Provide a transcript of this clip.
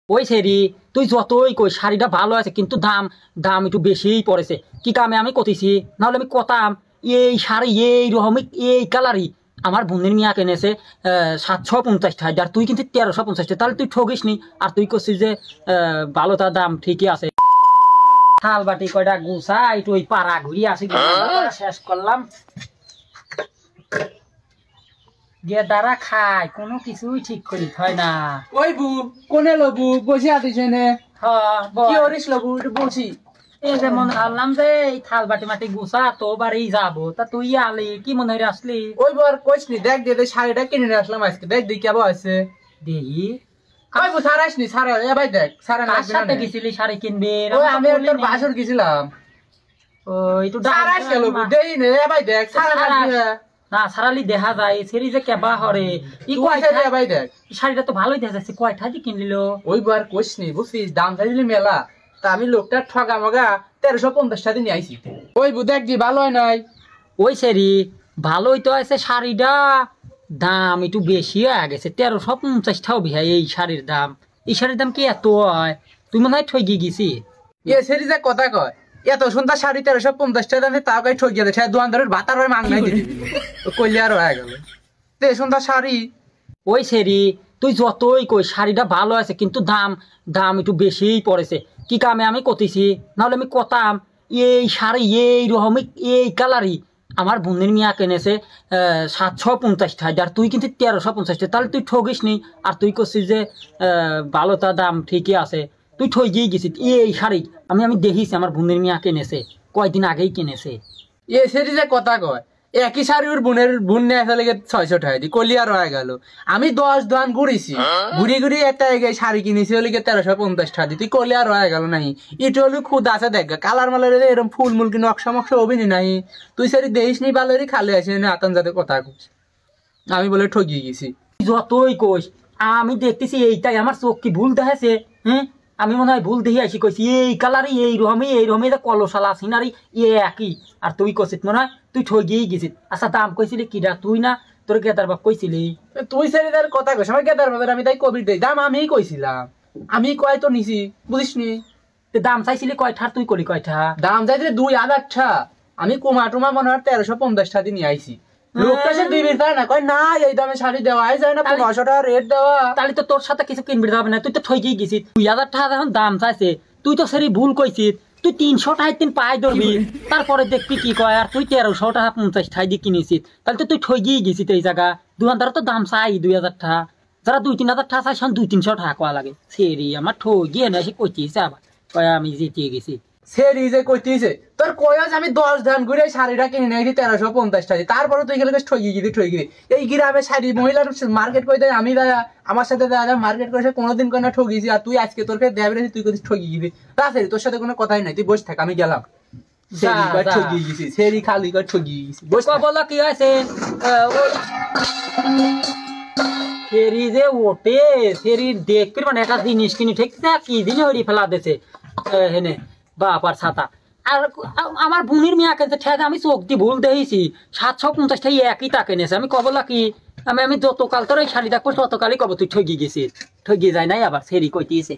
ওই সেরি তুই যতই কই শাড়িটা ভালো আছে কিন্তু দাম দাম একটু বেশিই পড়েছে। কি কামে আমি কতিছি, নাহলে আমি কতাম এই শাড়ি এই রকমই এই কালারই আমার বোনের মিয়া কিনেছে 750 টাকা, আর তুই কিন্তু 1350 টাকা। তাহলে তুই ঠকিস নি। আর তুই করছিস যে ভালো, তার দাম ঠিকই আছে। থাল বাটি কয়টা গুছা একটু ওই পাড়া ঘুরিয়ে আসি, শেষ করলাম। গেদারা খায় কোনো কিছুই ঠিক করি হয় না। ওই বু কোনে লবু বসে আছিস এনে? কি করিস লবু বসি? এই যে মনে ভাবলাম যে এই থাল বাটি মাটি গুছা তো বাড়ি যাবো, তা তুই আলি কি মনে হয় আসলি? ওই বার কইস নি দেখ দে শাড়িটা কিনে নিয়ে আসলাম আজকে, দেখ দেখি কেমন আছে দেখি। ওই বু সারাস নি সারা এ ভাই দেখ সারা কার সাথে গেছিলি শাড়ি কিনবে? ওই আমি তোর বাসর গেছিলাম। ওই তো সারাস গেল বু দেই নে এ ভাই দেখ সারা না সারালি দেখা যায় সেরি যে কেবা হরে ই কয়টা দে ভাই দেখ শাড়িটা তো ভালোই দেখা যাচ্ছে। কয়টা দি কিনলিল? ওই বার কইস নি বুঝছিস দাম চাইলি মেলা, তা আমি লোকটা ঠগা মগা 1350 টাকা দিয়ে আইছি। ওই বু দেখ দি ভালো হয় নাই? ওই সেরি ভালোই তো আছে, শাড়িটা দাম একটু বেশি হয়ে গেছে। 1350 টাকা ভাই এই শাড়ির দাম। এই শাড়ির দাম কি এত হয়? তুই মনে হয় ঠগি গেছি। এ সেরি যে কথা কয় এত সুন্দর শাড়ি 1350 টাকা দামে তাও গাই ঠকিয়ে দেয় দোকানদারের ভাতার হয় মাংনাই দিয়ে দিবি কইলে আর হয়ে গেল তে সুন্দর শাড়ি। ওই সেরি তুই যতই কই শাড়িটা ভালো আছে কিন্তু দাম দাম একটু বেশিই পড়েছে। কি কামে আমি কতিছি, নাহলে আমি কতাম এই শাড়ি এই রকমই এই কালারই আমার বোনের মিয়া কিনেছে 750 টাকা, আর তুই কিন্তু 1350 টাকা। তাহলে তুই ঠকিস নি। আর তুই করছিস যে ভালো, তার দাম ঠিকই আছে। তুই ঠকিয়ে গেছিস। এই শাড়ি আমি আমি দেখিস আমার বোনের মিয়া কিনেছে, কয়দিন আগেই কিনেছে। এ সেরি যে কথা কয় একই শাড়ি ওর বোন নিয়ে আসা লেগে 600 টাকা দি কলি আর হয়ে গেল। আমি 10 দোকান ঘুরেছি, ঘুরি ঘুরি একটা শাড়ি কিনেছি ওর লিগে 1350 টাকা দি তুই কলি আর হয়ে গেল নাই। এটা হলো খুদ আছে দেখ কালার মালার এরকম ফুল মুল কি নকশা মকশা অভিনয় নাই। তুই সেরি দেখিস নি ভালোই খালি আসে না আতন যাতে কথা কইস আমি বলে ঠকিয়ে গেছি। যতই কোষ আমি দেখতেছি এইটাই আমার চোখ কি ভুল দেখাছে? হ্যাঁ আমি মনে হয় ভুল দেখে আসি কইছি এই কালারই এই রকমই কলসালা সিনারি একই। আর তুই কইছিস মনে হয় তুই ঠগিয়েই গেছিস। আচ্ছা দাম কইছিলি কিরা তুই না তোর গেদার বাপ কইছিলি? তুই সেরি তার কথা কইস আমার গেদার বাবার আমি তাই কবির দেই দাম আমিই কইছিলাম, আমি কয় তো নিছি বুঝিস নি। দাম চাইছিলি কয়টা? তুই কলি কয়টা? দাম চাইছিলে 2000 টাকা, আমি কুমা টুমা মনে হয় 1350 টাকা দিয়ে নিয়ে আইছি। লোকটা সে দিবি তাই না কয় না এই দামে শাড়ি দেওয়াই যায় না 1500 টাকা রেট দেওয়া। তাহলে তো তোর সাথে কিছু কিনবি হবে না, তুই তো ঠগিয়ে গেছিস। 2000 টাকা যখন দাম চাইছে তুই তো সেরি ভুল কইছিস। তুই 300 টাকা তিন পাই ধরবি, তারপরে দেখবি কি কয় আর তুই 1300 টাকা 50 টাকা দিয়ে কিনেছিস। তাহলে তো তুই ঠগিয়ে গেছিস। এই জায়গা দোকানদার তো দাম চাই 2000 টাকা, যারা 2-3 হাজার টাকা চাই 200-300 টাকা কোয়া লাগে। সেরি আমার ঠগিয়ে না সে কইছিস আবার কয় আমি জিতিয়ে গেছি। সেরি যে কইতিছে তোর কয়াজ আমি 10 ধান ঘুরে শাড়িটা কিনে নিয়ে 1350 টাকা তারপরে তুই গেলে ঠগি এই গ্রামে শাড়ি মহিলার মার্কেট করে দেয় আমি আমার সাথে মার্কেট করে কোনোদিন কোনো ঠগিয়েছি। আর তুই আজকে তোর দেবে তুই কইছিস ঠগি গিয়ে তাড়াতাড়ি তোর সাথে কোনো কথাই নাই তুই বসে থাক আমি গেলাম। ঠগিয়ে গেছি সেরি খালি করে ঠগিয়ে গেছি বস বলো কি আছে সেরি যে ওটে সেরি দেখবি মানে একটা জিনিস কিনি ঠিক না কি দিনে হরি ফেলা দিছে হেনে বাপার ছাতা। আর আমার বোনের মিয়া কেছে ঠেক আমি চোখ দিয়ে ভুল দেখেছি 750 টাকা একই টাকা এনেছে। আমি কবলা কি আমি যতকাল তোর এই শাড়ি দেখবো ততকালই কব তুই ঠগিয়ে গেছিস। ঠগিয়ে যায় নাই আবার সেরি কইতেছে।